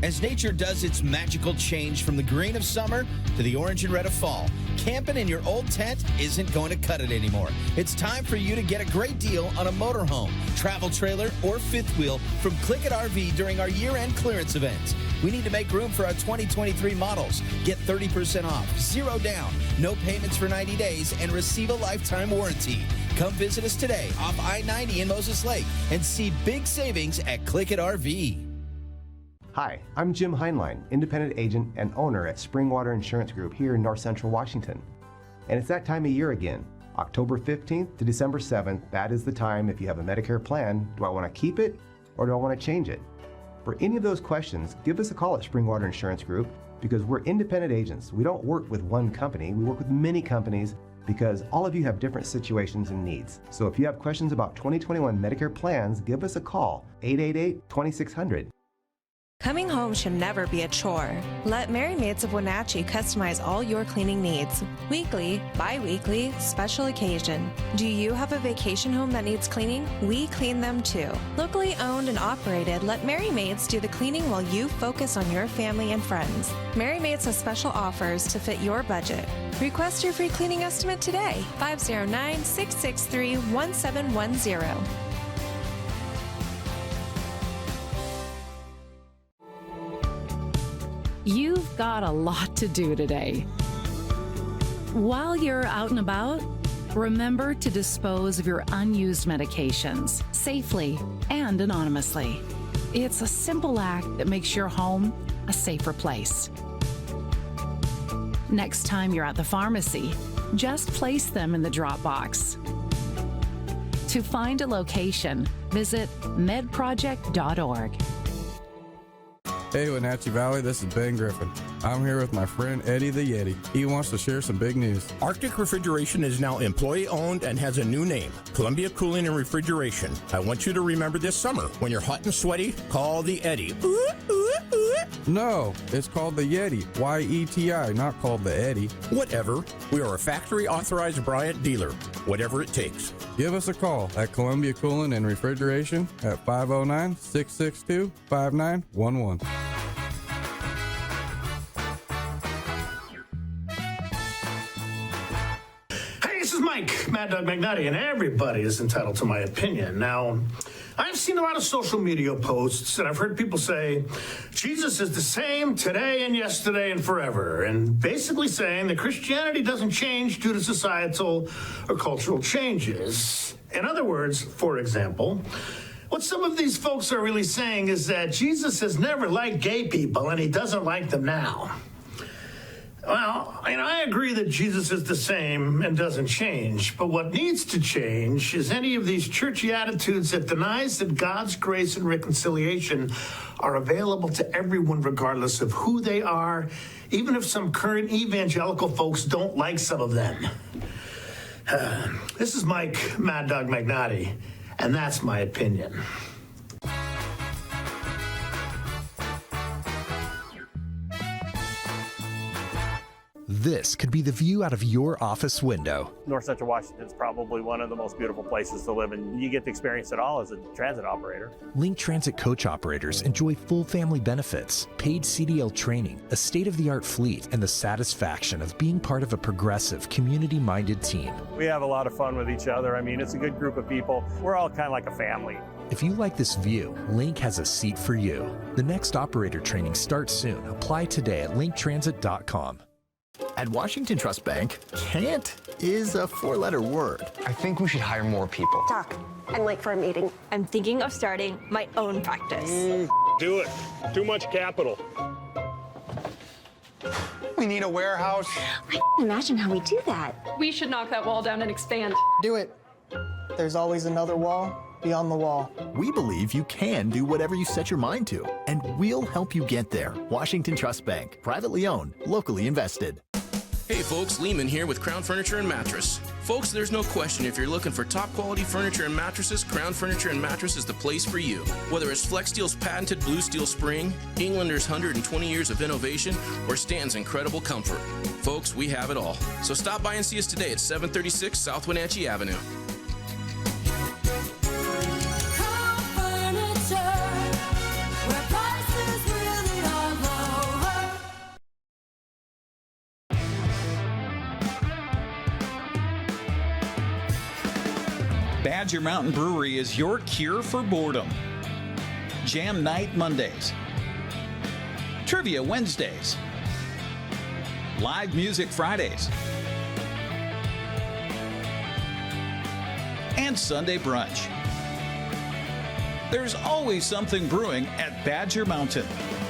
As nature does its magical change from the green of summer to the orange and red of fall, camping in your old tent isn't going to cut it anymore. It's time for you to get a great deal on a motorhome, travel trailer, or fifth wheel from Click It RV during our year-end clearance event. We need to make room for our 2023 models. Get 30% off, 0 down, no payments for 90 days, and receive a lifetime warranty. Come visit us today off I-90 in Moses Lake and see big savings at Click It RV. Hi, I'm Jim Heinlein, independent agent and owner at Springwater Insurance Group here in North Central Washington. And it's that time of year again. October 15th to December 7th, that is the time if you have a Medicare plan, do I want to keep it or do I want to change it? For any of those questions, give us a call at Springwater Insurance Group because we're independent agents. We don't work with one company, we work with many companies because all of you have different situations and needs. So if you have questions about 2021 Medicare plans, give us a call, 888-2600. Coming home should never be a chore. Let Merry Maids of Wenatchee customize all your cleaning needs. Weekly, bi-weekly, special occasion. Do you have a vacation home that needs cleaning? We clean them too. Locally owned and operated, let Merry Maids do the cleaning while you focus on your family and friends. Merry Maids has special offers to fit your budget. Request your free cleaning estimate today. 509-663-1710. You've got a lot to do today. While you're out and about, remember to dispose of your unused medications safely and anonymously. It's a simple act that makes your home a safer place. Next time you're at the pharmacy, just place them in the drop box. To find a location, visit medproject.org. Hey Wenatchee Valley, this is Ben Griffin. I'm here with my friend Eddie the Yeti. He wants to share some big news. Arctic Refrigeration is now employee owned and has a new name, Columbia Cooling and Refrigeration. I want you to remember this summer, when you're hot and sweaty, call the Eddie. No, it's called the Yeti, Y-E-T-I, not called the Eddie. Whatever. We are a factory authorized Bryant dealer. Whatever it takes. Give us a call at Columbia Cooling and Refrigeration at 509-662-5911. This is Mike, Mad Dog McNutty, and everybody is entitled to my opinion. Now, I've seen a lot of social media posts, and I've heard people say, Jesus is the same today and yesterday and forever, and basically saying that Christianity doesn't change due to societal or cultural changes. In other words, for example, what some of these folks are really saying is that Jesus has never liked gay people, and he doesn't like them now. Well, I agree that Jesus is the same and doesn't change, but what needs to change is any of these churchy attitudes that denies that God's grace and reconciliation are available to everyone regardless of who they are, even if some current evangelical folks don't like some of them. This is Mike, Mad Dog McNutty, and that's my opinion. This could be the view out of your office window. North Central Washington is probably one of the most beautiful places to live, and you get to experience it all as a transit operator. Link Transit coach operators enjoy full family benefits, paid CDL training, a state-of-the-art fleet, and the satisfaction of being part of a progressive, community-minded team. We have a lot of fun with each other. It's a good group of people. We're all kind of like a family. If you like this view, Link has a seat for you. The next operator training starts soon. Apply today at linktransit.com. At Washington Trust Bank, can't is a four-letter word. I think we should hire more people. Doc, I'm late for a meeting. I'm thinking of starting my own practice. Do it. Too much capital. We need a warehouse. I can't imagine how we do that. We should knock that wall down and expand. Do it. There's always another wall beyond the wall. We believe you can do whatever you set your mind to, and we'll help you get there. Washington Trust Bank, privately owned, locally invested. Hey folks, Lehman here with Crown Furniture and Mattress. Folks, there's no question if you're looking for top quality furniture and mattresses, Crown Furniture and Mattress is the place for you. Whether it's FlexSteel's patented blue steel spring, Englander's 120 years of innovation, or Stanton's incredible comfort. Folks, we have it all. So stop by and see us today at 736 South Wenatchee Avenue. Badger Mountain Brewery is your cure for boredom. Jam Night Mondays. Trivia Wednesdays. Live Music Fridays. and Sunday brunch. There's always something brewing at Badger Mountain,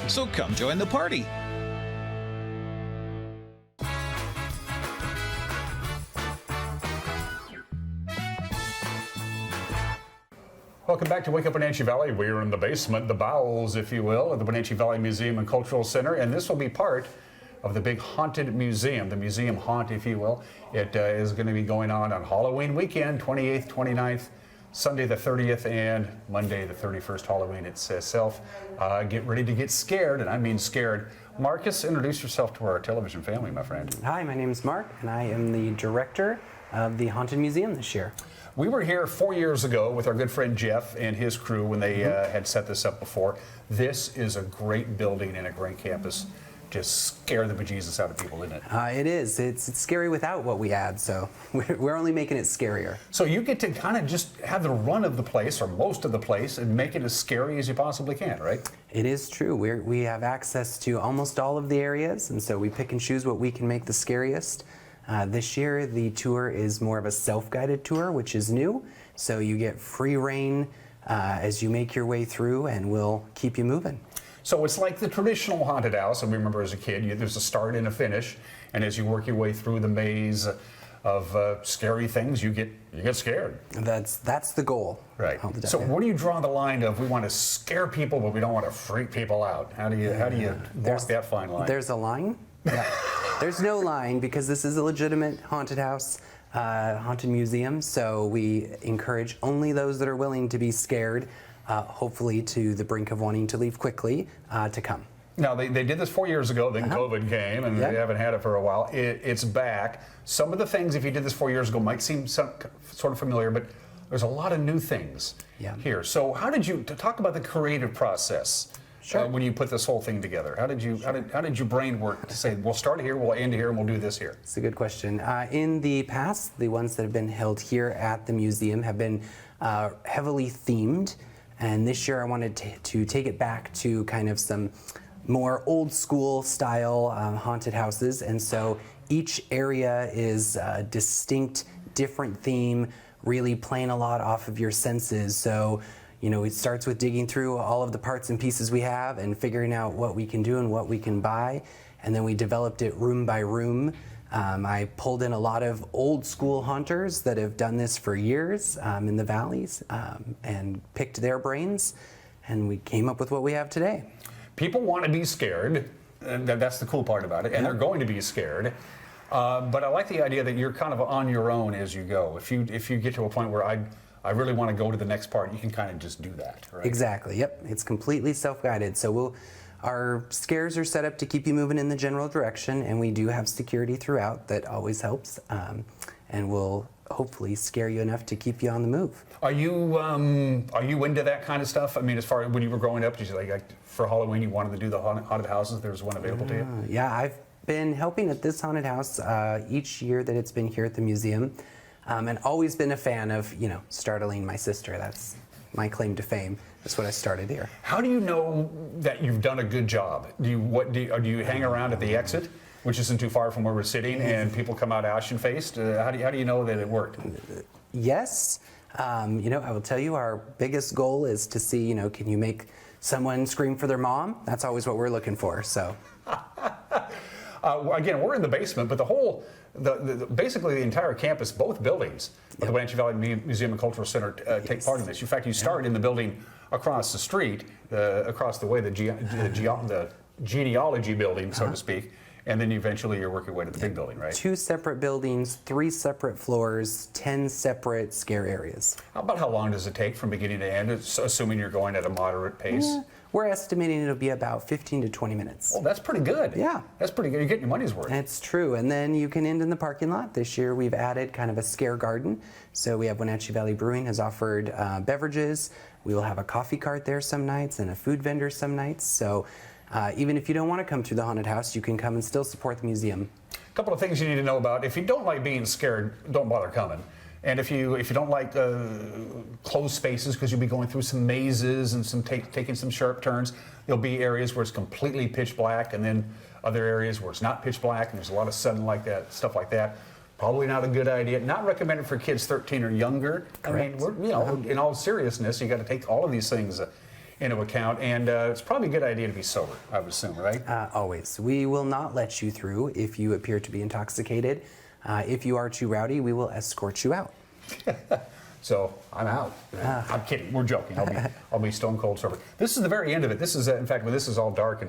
so come join the party. Welcome back to Wake Up Wenatchee Valley. We're in the basement, the bowels, if you will, of the Wenatchee Valley Museum and Cultural Center, and this will be part of the big haunted museum, the museum haunt, if you will. It is going to be going on Halloween weekend, 28th, 29th, Sunday the 30th, and Monday the 31st, Halloween itself. Get ready to get scared, and I mean scared. Marcus, introduce yourself to our television family, my friend. Hi, my name is Mark, and I am the director of the Haunted Museum this year. We were here 4 years ago with our good friend Jeff and his crew when they had set this up before. This is a great building and a great campus. Just scare the bejesus out of people, isn't it? It is. It's scary without what we add, so we're only making it scarier. So you get to kind of just have the run of the place, or most of the place, and make it as scary as you possibly can, right? It is true. We have access to almost all of the areas, and so we pick and choose what we can make the scariest. This year, the tour is more of a self-guided tour, which is new. So you get free reign as you make your way through, and we'll keep you moving. So it's like the traditional haunted house. I remember as a kid, there's a start and a finish, and as you work your way through the maze of scary things, you get scared. That's the goal. Right. So where do you draw the line of we want to scare people, but we don't want to freak people out? How do you walk that fine line? There's a line. Yeah. There's no line because this is a legitimate haunted house, haunted museum. So we encourage only those that are willing to be scared, hopefully to the brink of wanting to leave quickly, to come. Now, they did this 4 years ago, then COVID came, and they haven't had it for a while. It's back. Some of the things, if you did this 4 years ago, might seem sort of familiar, but there's a lot of new things here. So how did you, to talk about the creative process, when you put this whole thing together? How did your brain work to say, we'll start here, we'll end here, and we'll do this here? It's a good question. In the past, the ones that have been held here at the museum have been heavily themed, and this year I wanted to take it back to kind of some more old school style haunted houses, and so each area is a distinct, different theme, really playing a lot off of your senses. So, you know, it starts with digging through all of the parts and pieces we have and figuring out what we can do and what we can buy, and then we developed it room by room. I pulled in a lot of old school hunters that have done this for years in the valleys and picked their brains, and we came up with what we have today. People want to be scared, and that's the cool part about it, and they're going to be scared. But I like the idea that you're kind of on your own as you go. If you get to a point where I really want to go to the next part, you can kind of just do that, right? Exactly, yep. It's completely self-guided. So our scares are set up to keep you moving in the general direction, and we do have security throughout that always helps, and we'll hopefully scare you enough to keep you on the move. Are you into that kind of stuff? I mean, as far as when you were growing up, did you like for Halloween you wanted to do the haunted houses? There was one available to you? Yeah, I've been helping at this haunted house each year that it's been here at the museum, and always been a fan of, you know, startling my sister. That's my claim to fame. That's what I started here. How do you know that you've done a good job? Do you hang around at the exit, which isn't too far from where we're sitting, and people come out ashen-faced? How do you know that it worked? Yes. You know, I will tell you, our biggest goal is to see, you know, can you make someone scream for their mom? That's always what we're looking for. So. Again, we're in the basement, but basically the entire campus, both buildings of the Wenatchee Valley Museum and Cultural Center take part in this. In fact, you start in the building across the street, across the way, the genealogy building, so to speak, and then eventually you're working your way to the big building, right? 2 separate buildings, 3 separate floors, 10 separate scare areas. About how long does it take from beginning to end, assuming you're going at a moderate pace? Yeah. We're estimating it'll be about 15 to 20 minutes. Oh, that's pretty good. Yeah. That's pretty good. You're getting your money's worth. It's true. And then you can end in the parking lot. This year we've added kind of a scare garden. So we have Wenatchee Valley Brewing has offered beverages. We will have a coffee cart there some nights and a food vendor some nights. So even if you don't want to come through the haunted house, you can come and still support the museum. A couple of things you need to know about. If you don't like being scared, don't bother coming. And if you don't like closed spaces, because you'll be going through some mazes and taking some sharp turns, there'll be areas where it's completely pitch black, and then other areas where it's not pitch black and there's a lot of sun like that, stuff like that. Probably not a good idea. Not recommended for kids 13 or younger. Correct. I mean, in all seriousness, you got to take all of these things into account, and it's probably a good idea to be sober, I would assume, right? Always. We will not let you through if you appear to be intoxicated. If you are too rowdy, we will escort you out. So I'm out. I'm kidding. We're joking. I'll be stone cold sober. This is the very end of it. This is, in fact, when this is all dark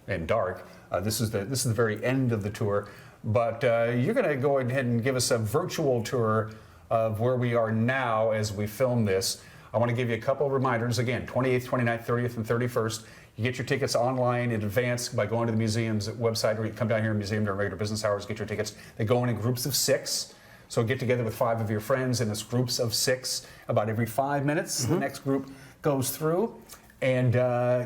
and dark, this is the very end of the tour. But you're going to go ahead and give us a virtual tour of where we are now as we film this. I want to give you a couple of reminders. Again, 28th, 29th, 30th, and 31st. You get your tickets online in advance by going to the museum's website, or you come down here in the museum during regular business hours, get your tickets. They go in groups of 6. So get together with 5 of your friends in this groups of 6 about every 5 minutes. The next group goes through, and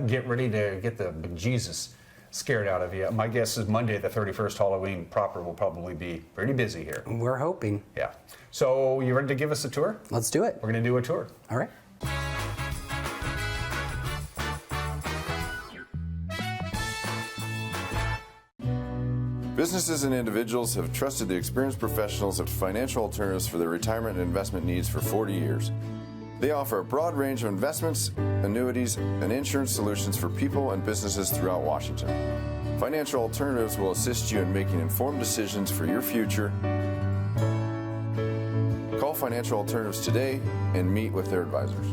get ready to get the bejesus scared out of you. My guess is Monday, the 31st, Halloween proper, will probably be pretty busy here. We're hoping. Yeah. So you ready to give us a tour? Let's do it. We're going to do a tour. All right. Businesses and individuals have trusted the experienced professionals at Financial Alternatives for their retirement and investment needs for 40 years. They offer a broad range of investments, annuities, and insurance solutions for people and businesses throughout Washington. Financial Alternatives will assist you in making informed decisions for your future. Call Financial Alternatives today and meet with their advisors.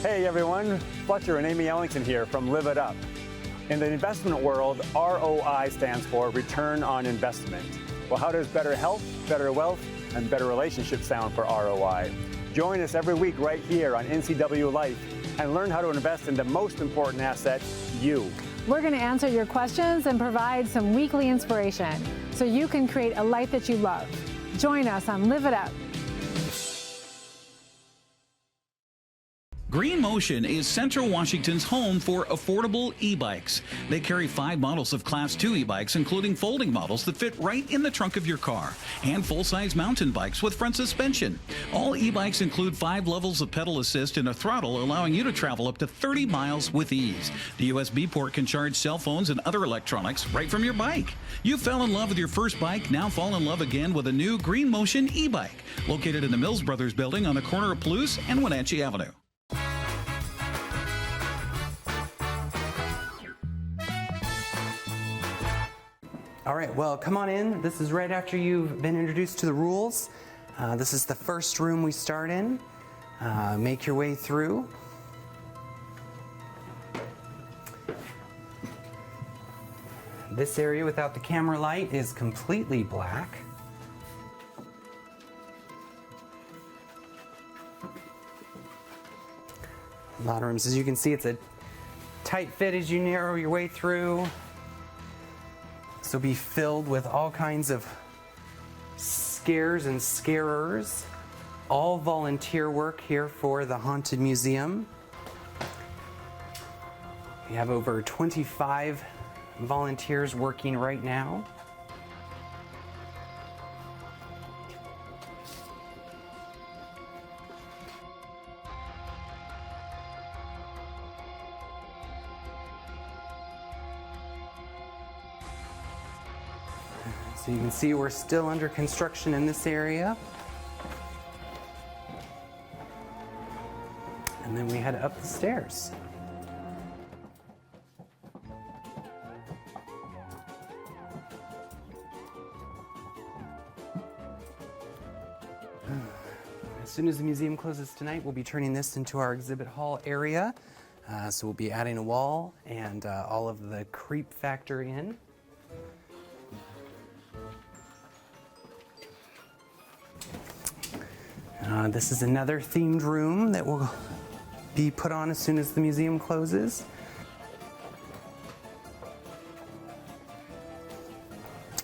Hey everyone, Fletcher and Amy Ellington here from Live It Up. In the investment world, ROI stands for Return on Investment. Well, how does better health, better wealth, and better relationships sound for ROI? Join us every week right here on NCW Life and learn how to invest in the most important asset, you. We're going to answer your questions and provide some weekly inspiration so you can create a life that you love. Join us on Live It Up. Green Motion is Central Washington's home for affordable e-bikes. They carry 5 models of Class 2 e-bikes, including folding models that fit right in the trunk of your car, and full-size mountain bikes with front suspension. All e-bikes include 5 levels of pedal assist and a throttle, allowing you to travel up to 30 miles with ease. The USB port can charge cell phones and other electronics right from your bike. You fell in love with your first bike, now fall in love again with a new Green Motion e-bike, located in the Mills Brothers building on the corner of Palouse and Wenatchee Avenue. All right, well, come on in. This is right after you've been introduced to the rules. This is the first room we start in. Make your way through. This area without the camera light is completely black. A lot of rooms, as you can see, it's a tight fit as you narrow your way through. This will be filled with all kinds of scares and scarers. All volunteer work here for the Haunted Museum. We have over 25 volunteers working right now. So you can see we're still under construction in this area. And then we head up the stairs. As soon as the museum closes tonight, we'll be turning this into our exhibit hall area. So we'll be adding a wall and all of the creep factor in. This is another themed room that will be put on as soon as the museum closes.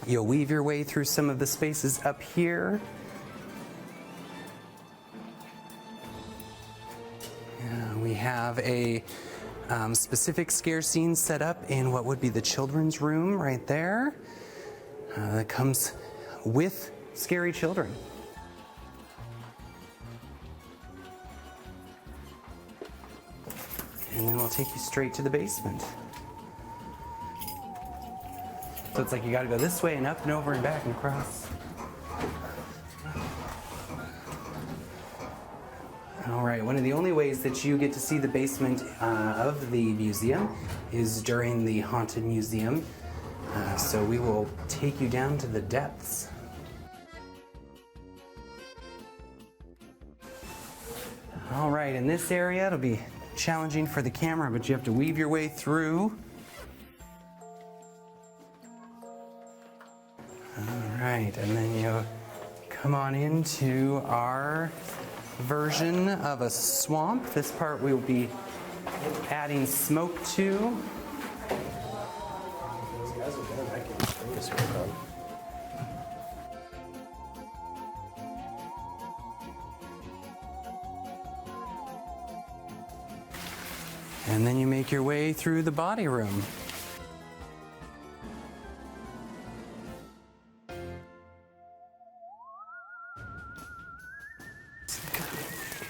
You'll weave your way through some of the spaces up here. We have a specific scare scene set up in what would be the children's room right there. That comes with scary children. And then we'll take you straight to the basement. So it's like you got to go this way and up and over and back and across. All right, one of the only ways that you get to see the basement of the museum is during the Haunted Museum. So we will take you down to the depths. All right, in this area, it'll be challenging for the camera, but you have to weave your way through. All right, and then you come on into our version of a swamp. This part we will be adding smoke to. And then you make your way through the body room.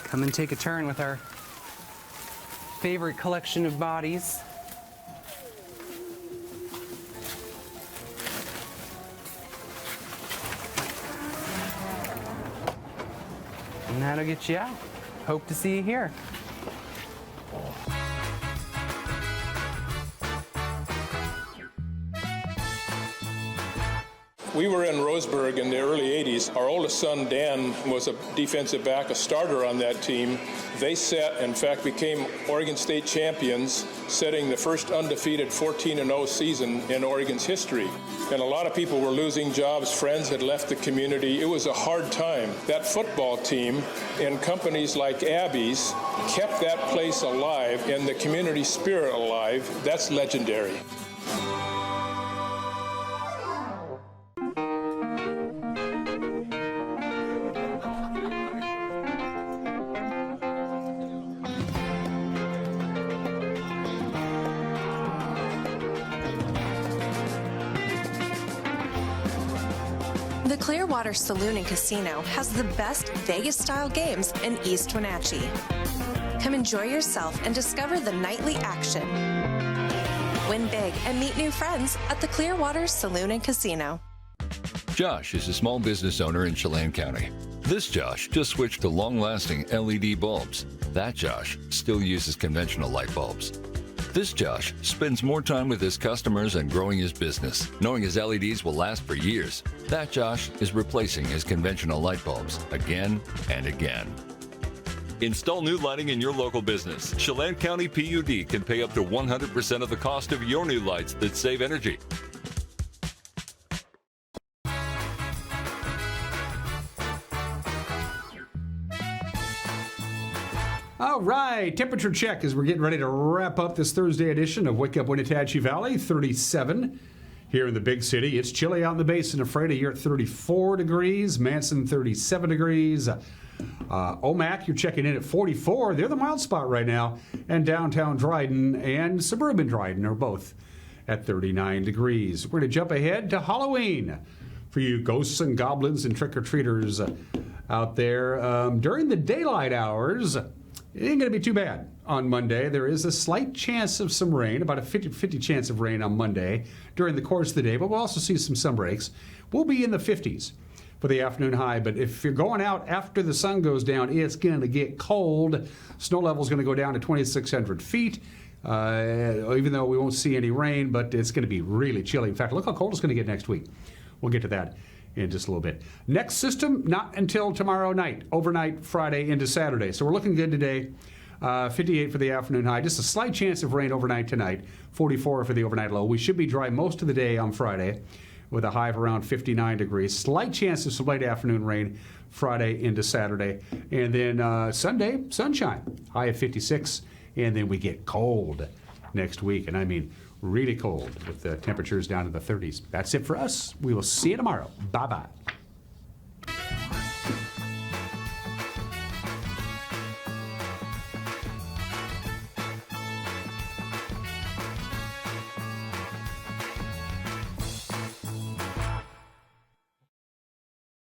Come and take a turn with our favorite collection of bodies. And that'll get you out. Hope to see you here. We were in Roseburg in the early 80s. Our oldest son, Dan, was a defensive back, a starter on that team. They in fact, became Oregon State champions, setting the first undefeated 14-0 season in Oregon's history. And a lot of people were losing jobs. Friends had left the community. It was a hard time. That football team and companies like Abby's kept that place alive and the community spirit alive. That's legendary. The Clearwater Saloon and Casino has the best Vegas-style games in East Wenatchee. Come enjoy yourself and discover the nightly action. Win big and meet new friends at the Clearwater Saloon and Casino. Josh is a small business owner in Chelan County. This Josh just switched to long-lasting LED bulbs. That Josh still uses conventional light bulbs. This Josh spends more time with his customers and growing his business, knowing his LEDs will last for years. That Josh is replacing his conventional light bulbs again and again. Install new lighting in your local business. Chelan County PUD can pay up to 100% of the cost of your new lights that save energy. All right, temperature check as we're getting ready to wrap up this Thursday edition of Wake Up Wenatchee Valley. 37 here in the big city. It's chilly out in the basin of Freda. You're at 34 degrees. Manson, 37 degrees. Omak, you're checking in at 44. They're the mild spot right now. And downtown Dryden and suburban Dryden are both at 39 degrees. We're going to jump ahead to Halloween for you ghosts and goblins and trick-or-treaters out there. During the daylight hours, it ain't going to be too bad on Monday. There is a slight chance of some rain, about a 50-50 chance of rain on Monday during the course of the day, but we'll also see some sun breaks. We'll be in the 50s for the afternoon high, but if you're going out after the sun goes down, it's going to get cold. Snow level is going to go down to 2,600 feet, even though we won't see any rain, but it's going to be really chilly. In fact, look how cold it's going to get next week. We'll get to that in just a little bit. Next system, not until tomorrow night, overnight Friday into Saturday. So we're looking good today. 58 for the afternoon high. Just a slight chance of rain overnight tonight. 44 for the overnight low. We should be dry most of the day on Friday with a high of around 59 degrees. Slight chance of some late afternoon rain Friday into Saturday. And then Sunday, sunshine. High of 56. And then we get cold next week. And I mean really cold with the temperatures down in the 30s. That's it for us. We will see you tomorrow. Bye-bye.